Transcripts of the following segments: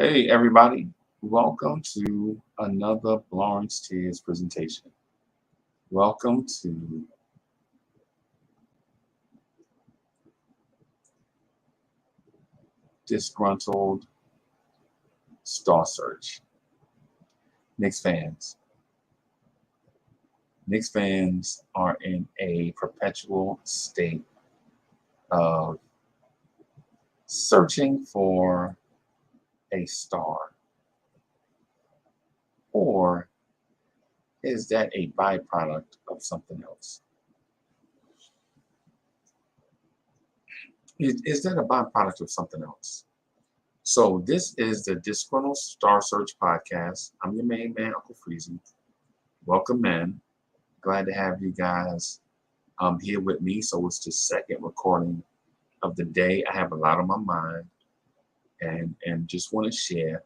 Hey, everybody. Welcome to another Blorange Tears presentation. Welcome to Disgruntled Star Search. Knicks fans. Knicks fans are in a perpetual state of searching for a star. Or is that a byproduct of something else? Is that a byproduct of something else? So this is the Disgruntled Star Search podcast. I'm your main man, Uncle Freezy. Welcome, man. Glad to have you guys here with me. So it's the second recording of the day. I have a lot on my mind, and just want to share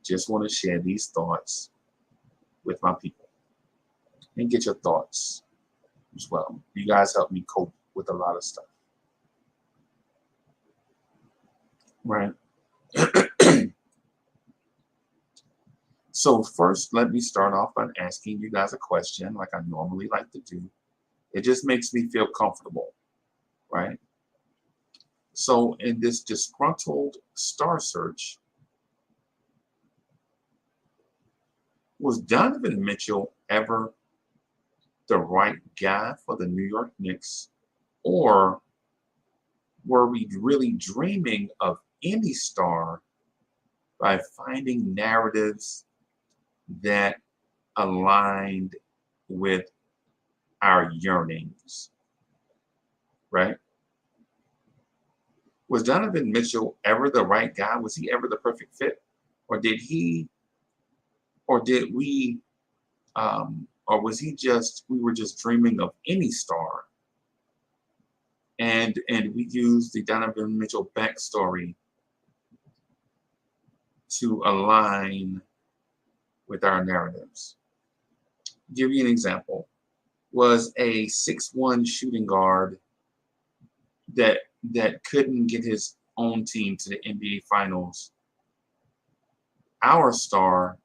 these thoughts with my people and get your thoughts as well. You guys help me cope with a lot of stuff, right? So first, let me start off by asking you guys a question like I normally like to do. It just makes me feel comfortable, right? So in this disgruntled star search, was Donovan Mitchell ever the right guy for the New York Knicks? Or were we really dreaming of any star by finding narratives that aligned with our yearnings, right? Was Donovan Mitchell ever the right guy? Was he ever the perfect fit? Or did we, or was he just, we were just dreaming of any star? And we used the Donovan Mitchell backstory to align with our narratives. Give you an example. Was a 6'1" shooting guard that couldn't get his own team to the NBA Finals our star,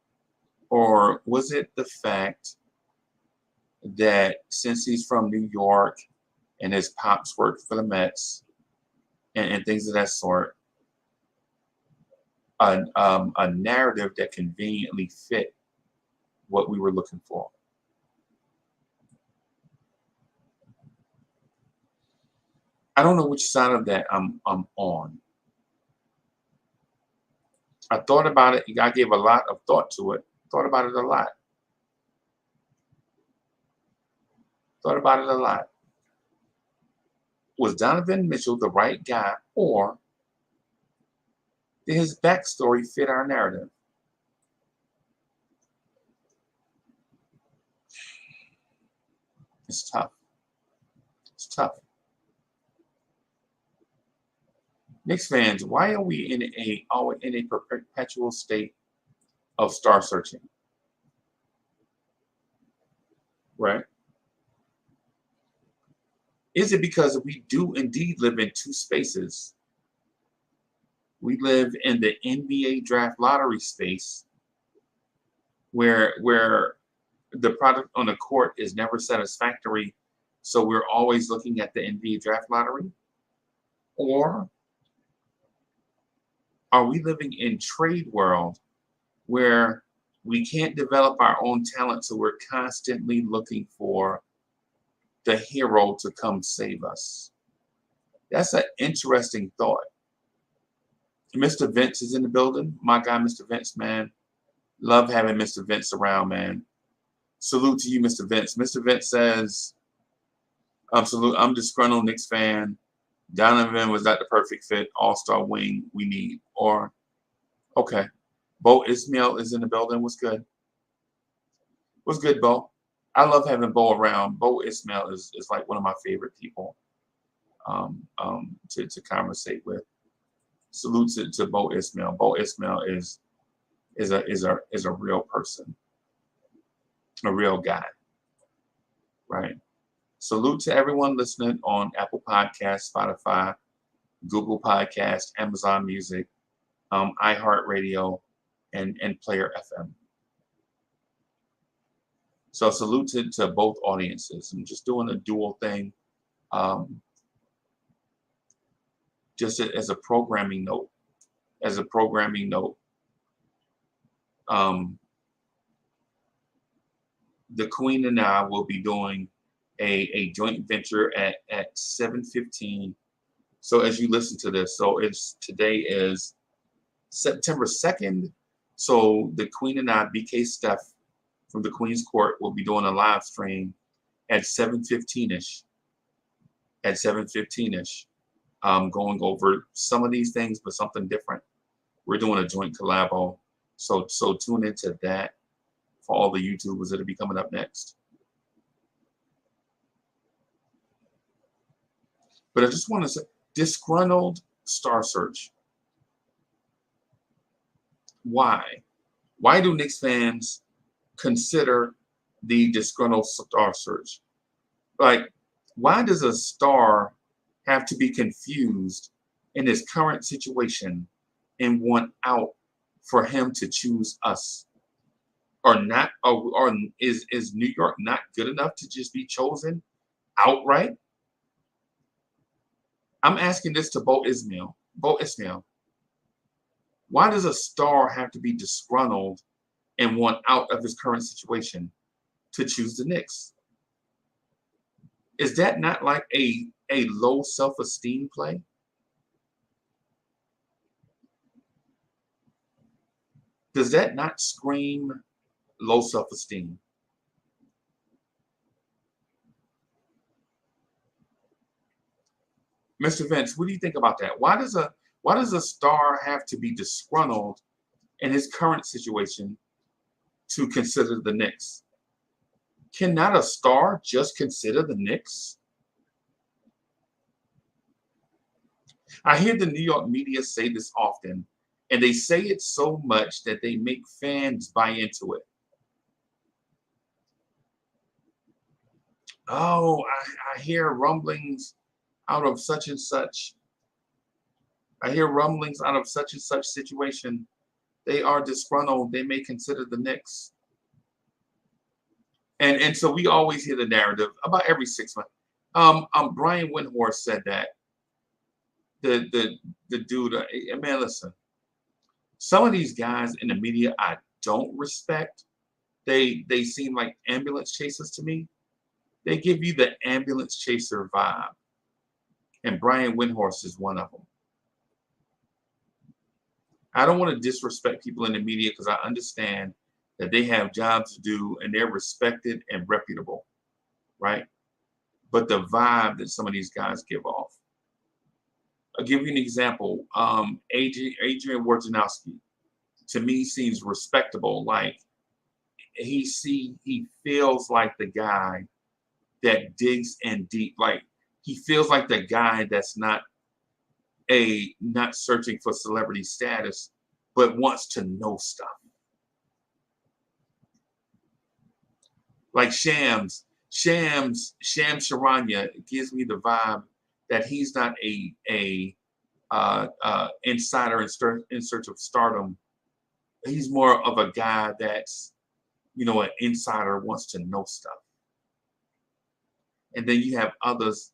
or was it the fact that since he's from New York and his pops worked for the Mets and things of that sort, a narrative that conveniently fit what we were looking for? I don't know which side of that I'm on. I thought about it. I gave a lot of thought to it. Thought about it a lot. Thought about it a lot. Was Donovan Mitchell the right guy, or did his backstory fit our narrative? It's tough. It's tough. Knicks fans, why are we in a perpetual state of star searching? Right? Is it because we do indeed live in two spaces? We live in the NBA draft lottery space where the product on the court is never satisfactory, so we're always looking at the NBA draft lottery? Or are we living in trade world where we can't develop our own talent, so we're constantly looking for the hero to come save us? That's an interesting thought. Mr. Vince is in the building. My guy, Mr. Vince, man. Love having Mr. Vince around, man. Salute to you, Mr. Vince. Mr. Vince says, salute, I'm disgruntled Knicks fan. Donovan was not the perfect fit. All-star wing we need. Or, okay. Bo Ismail is in the building. What's good? What's good, Bo? I love having Bo around. Bo Ismail is like one of my favorite people to conversate with. Salute to Bo Ismail. Bo Ismail is a real person, a real guy, right? Salute to everyone listening on Apple Podcasts, Spotify, Google Podcasts, Amazon Music, iHeartRadio, and Player FM. So salute to both audiences. I'm just doing a dual thing, um, just as a programming note. As a programming note, the Queen and I will be doing a joint venture at 7:15. So as you listen to this, so today is September 2nd. So the Queen and I, BK Steph from the Queen's Court, will be doing a live stream at 7:15ish. At 7:15ish, going over some of these things, but something different. We're doing a joint collabo. So tune into that for all the YouTubers that'll be coming up next. But I just want to say, disgruntled star search. Why? Why do Knicks fans consider the disgruntled star search? Like, why does a star have to be confused in his current situation and want out for him to choose us? Or not? Or is New York not good enough to just be chosen outright? I'm asking this to Bo Ismail. Bo Ismail, why does a star have to be disgruntled and want out of his current situation to choose the Knicks? Is that not like a low self-esteem play? Does that not scream low self-esteem? Mr. Vince, what do you think about that? Why does a star have to be disgruntled in his current situation to consider the Knicks? Cannot a star just consider the Knicks? I hear the New York media say this often, and they say it so much that they make fans buy into it. Oh, I hear rumblings out of such and such. I hear rumblings out of such and such situation. They are disgruntled. They may consider the Knicks. And so we always hear the narrative about every 6 months. Brian Windhorst said that. The dude, man, listen. Some of these guys in the media I don't respect. They seem like ambulance chasers to me. They give you the ambulance chaser vibe. And Brian Windhorst is one of them. I don't want to disrespect people in the media because I understand that they have jobs to do and they're respected and reputable, right? But the vibe that some of these guys give off. I'll give you an example. Adrian Wojnarowski, to me, seems respectable. Like he feels like the guy that digs in deep. Like he feels like the guy that's not searching for celebrity status, but wants to know stuff. Like Shams Charania gives me the vibe that he's not a insider in search of stardom. He's more of a guy that's, an insider, wants to know stuff. And then you have others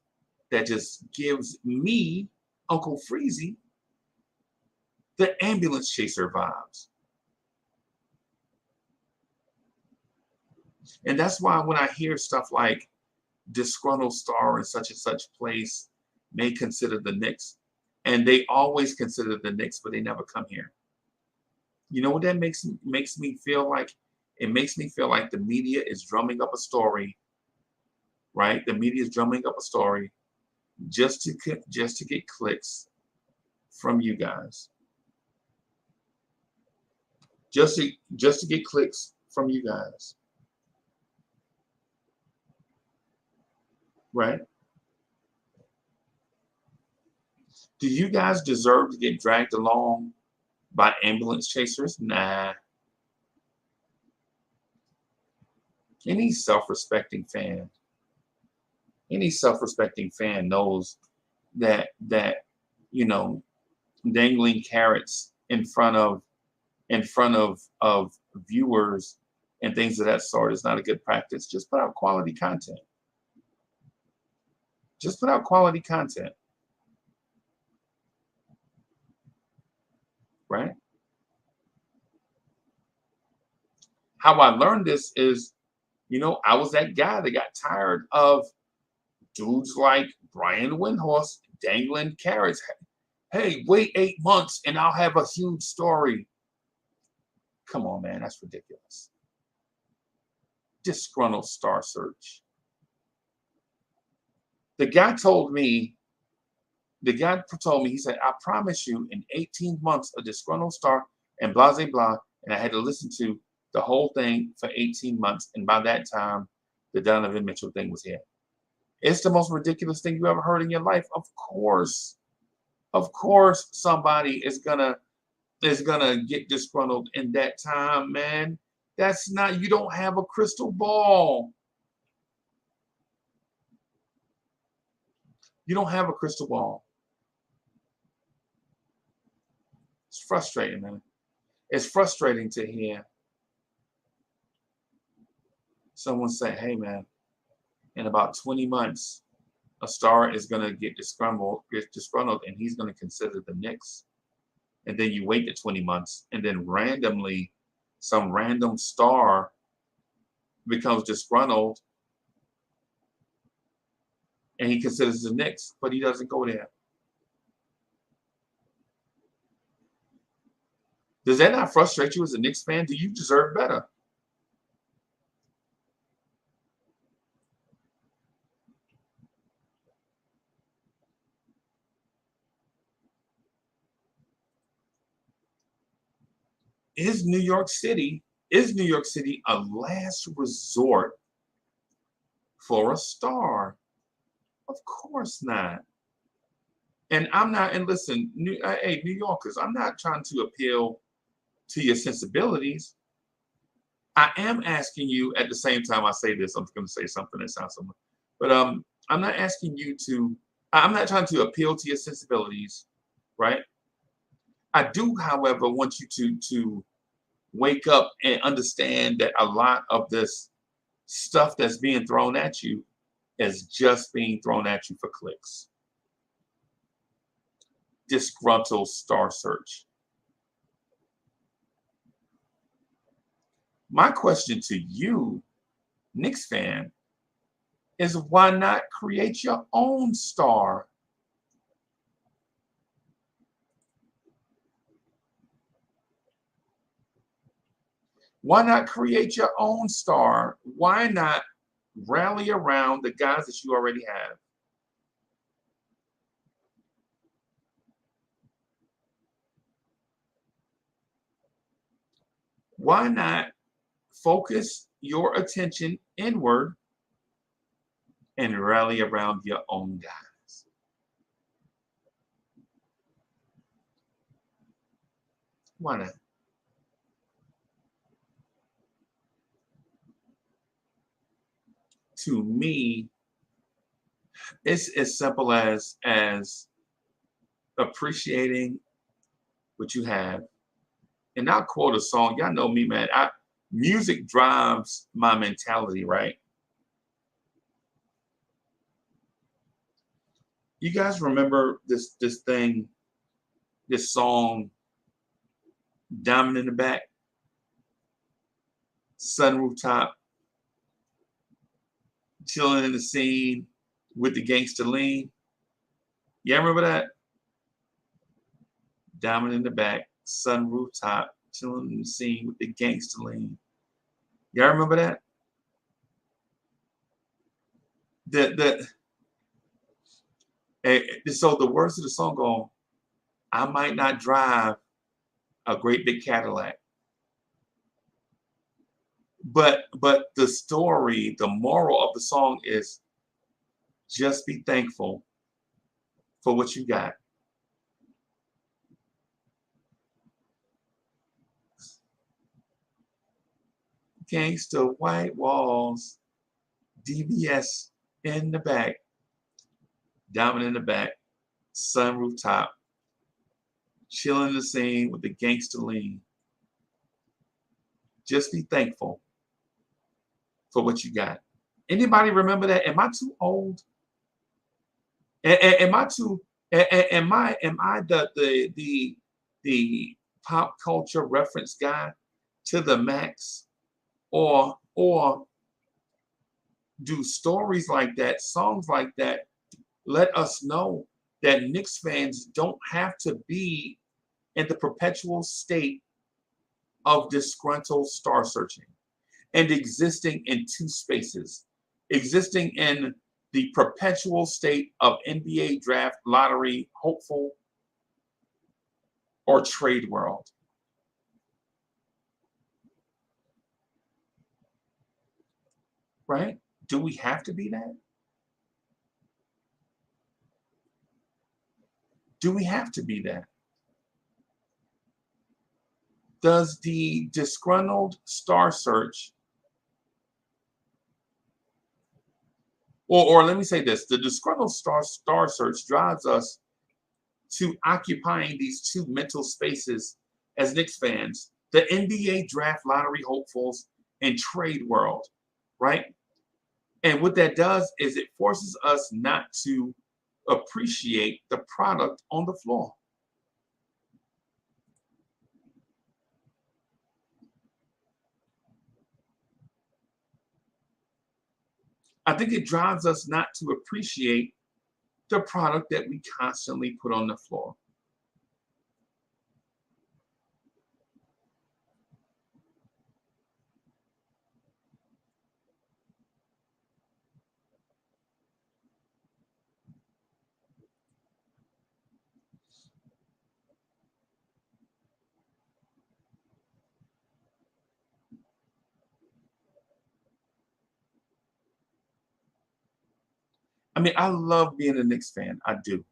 that just gives me, Uncle Freezy, the ambulance chaser vibes. And that's why when I hear stuff like disgruntled star in such and such place may consider the Knicks, and they always consider the Knicks, but they never come here. You know what that makes me feel like? It makes me feel like the media is drumming up a story, right? The media is drumming up a story just to get clicks from you guys. Just to get clicks from you guys. Right? Do you guys deserve to get dragged along by ambulance chasers? Nah. Any self-respecting fan knows that dangling carrots in front of viewers and things of that sort is not a good practice. Just put out quality content. Just put out quality content. Right? How I learned this is, I was that guy that got tired of dudes like Brian Windhorst dangling carrots. Hey, wait 8 months and I'll have a huge story. Come on, man, that's ridiculous. Disgruntled star search. The guy told me, he said, I promise you in 18 months, a disgruntled star and blah, blah, blah. And I had to listen to the whole thing for 18 months. And by that time, the Donovan Mitchell thing was here. It's the most ridiculous thing you ever heard in your life. Of course somebody is gonna get disgruntled in that time, man. That's not, you don't have a crystal ball. You don't have a crystal ball. It's frustrating, man. It's frustrating to hear someone say, hey, man, in about 20 months, a star is going to get disgruntled, and he's going to consider the Knicks. And then you wait the 20 months, and then randomly, some random star becomes disgruntled, and he considers the Knicks, but he doesn't go there. Does that not frustrate you as a Knicks fan? Do you deserve better? Is New York City a last resort for a star? Of course not. And I'm not, and listen, hey, New Yorkers, I'm not trying to appeal to your sensibilities. I am asking you at the same time I say this, I'm going to say something that sounds similar. But I'm not asking you to, I'm not trying to appeal to your sensibilities, right? I do, however, want you to wake up and understand that a lot of this stuff that's being thrown at you is just being thrown at you for clicks. Disgruntled star search. My question to you, Knicks fan, is why not create your own star? Why not create your own star? Why not rally around the guys that you already have? Why not focus your attention inward and rally around your own guys? Why not? To me, it's as simple as appreciating what you have. And I'll quote a song. Y'all know me, man. Music drives my mentality, right? You guys remember this song, Diamond in the Back, Sun Rooftop, chilling in the scene with the gangster lean. Yeah, remember that? Diamond in the Back, Sun Rooftop, chilling in the scene with the gangster lean. Y'all remember that? So the words of the song go, I might not drive a great big Cadillac, but the story, the moral of the song is just be thankful for what you got. Gangster, white walls, DBS in the back, Diamond in the Back, Sun Rooftop, chilling the scene with the gangster lean. Just be thankful for what you got. Anybody remember that? Am I too old? Am I too? Am I the pop culture reference guy to the max, or do stories like that, songs like that, let us know that Knicks fans don't have to be in the perpetual state of disgruntled star searching and existing in two spaces, existing in the perpetual state of NBA draft lottery hopeful or trade world. Right? Do we have to be that? Do we have to be that? Does the disgruntled star search, or let me say this, the disgruntled star search drives us to occupying these two mental spaces as Knicks fans, the NBA draft lottery hopefuls and trade world, right? And what that does is it forces us not to appreciate the product on the floor. I think it drives us not to appreciate the product that we constantly put on the floor. I mean, I love being a Knicks fan. I do.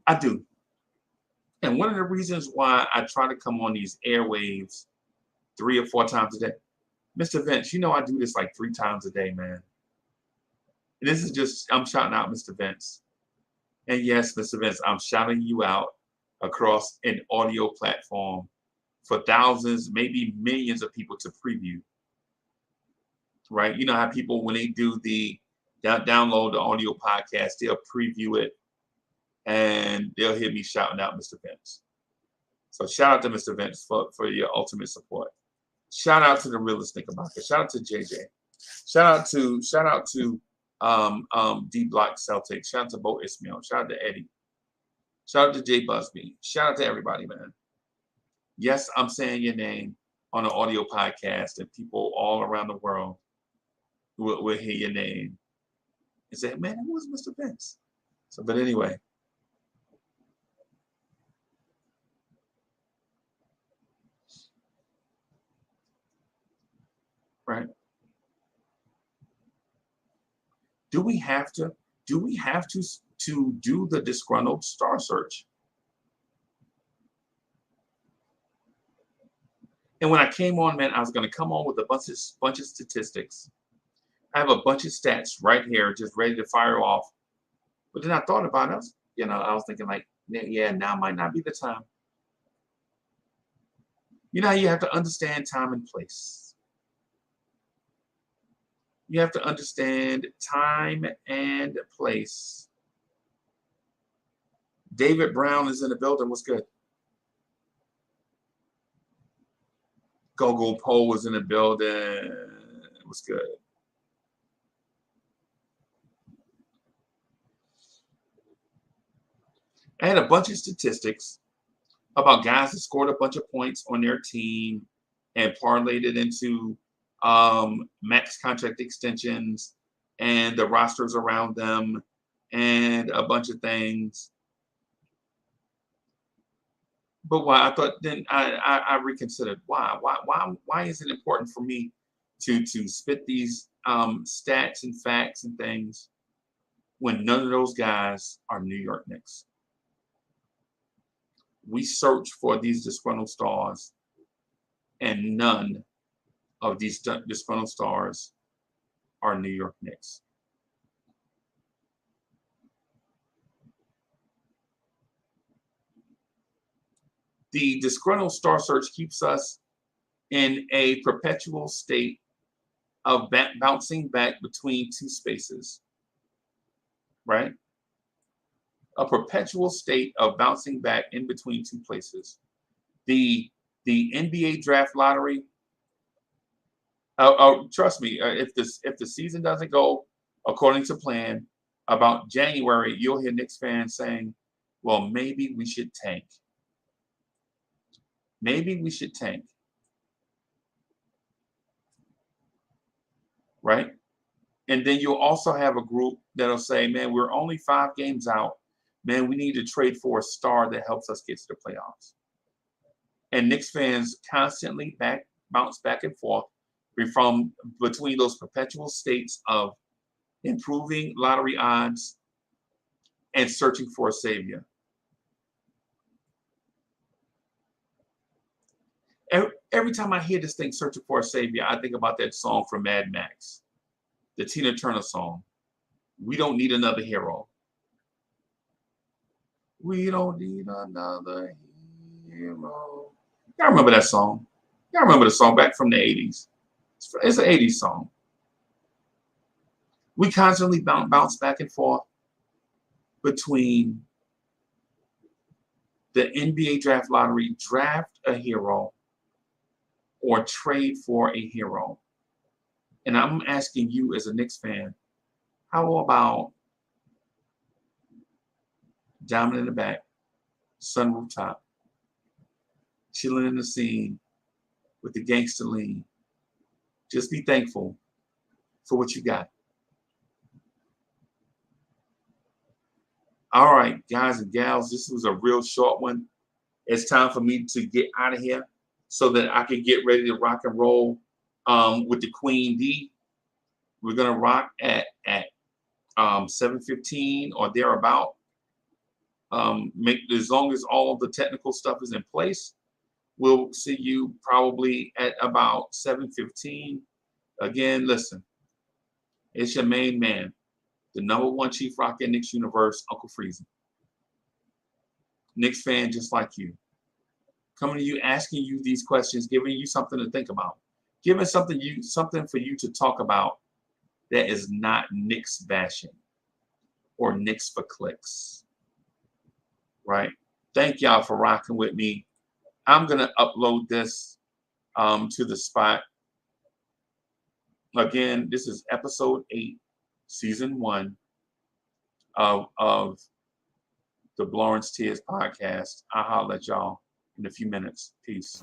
I do. And one of the reasons why I try to come on these airwaves 3 or 4 times a day, Mr. Vince, you know I do this like 3 times a day, man. And this is just, I'm shouting out Mr. Vince. And yes, Mr. Vince, I'm shouting you out across an audio platform for thousands, maybe millions of people to preview. Right? You know how people, when they do the download the audio podcast, they'll preview it and they'll hear me shouting out Mr. Vince. So shout out to Mr. Vince for your ultimate support. Shout out to the realest Knickerbocker. Shout out to JJ. Shout out to D Block Celtics. Shout out to Bo Ismail. Shout out to Eddie. Shout out to Jay Busby. Shout out to everybody, man. Yes, I'm saying your name on an audio podcast, and people all around the world will hear your name and say, man, who was Mr. Vince? So, but anyway. Right. Do we have to do the disgruntled star search? And when I came on, man, I was going to come on with a bunch of statistics. I have a bunch of stats right here, just ready to fire off. But then I thought about it. I was thinking like, yeah, now might not be the time. You know how you have to understand time and place. You have to understand time and place. David Brown is in the building. What's good? Gogo Poe was in the building. What's good? I had a bunch of statistics about guys that scored a bunch of points on their team and parlayed it into max contract extensions and the rosters around them and a bunch of things. But why? I thought then I reconsidered why is it important for me to spit these stats and facts and things when none of those guys are New York Knicks? We search for these disgruntled stars, and none of these disgruntled stars are New York Knicks. The disgruntled star search keeps us in a perpetual state of bouncing back between two spaces, right? A perpetual state of bouncing back in between two places. The NBA draft lottery. Trust me, if the season doesn't go according to plan, about January, you'll hear Knicks fans saying, "Well, maybe we should tank. Maybe we should tank." Right? And then you'll also have a group that'll say, "Man, we're only 5 games out. Man, we need to trade for a star that helps us get to the playoffs." And Knicks fans constantly bounce back and forth from between those perpetual states of improving lottery odds and searching for a savior. Every time I hear this thing, searching for a savior, I think about that song from Mad Max, the Tina Turner song. We don't need another hero. We don't need another hero. Y'all remember that song? Y'all remember the song back from the 80s? It's an 80s song. We constantly bounce back and forth between the NBA draft lottery, draft a hero, or trade for a hero. And I'm asking you as a Knicks fan, how about diamond in the back, sunroof top, chilling in the scene with the gangster lean? Just be thankful for what you got. All right, guys and gals, this was a real short one. It's time for me to get out of here so that I can get ready to rock and roll with the Queen D. We're gonna rock at 7:15 or thereabout. As long as all of the technical stuff is in place, we'll see you probably at about 7:15. Again, listen, it's your main man, the #1 Chief Rock in Knicks universe, Uncle Freezy. Knicks fan just like you. Coming to you, asking you these questions, giving you something to think about, giving something for you to talk about that is not Knicks bashing or Knicks for clicks. Right? Thank y'all for rocking with me. I'm gonna upload this to the spot. Again, this is episode 8, season 1 of the Blorange Tears podcast. I'll holler at y'all in a few minutes. Peace.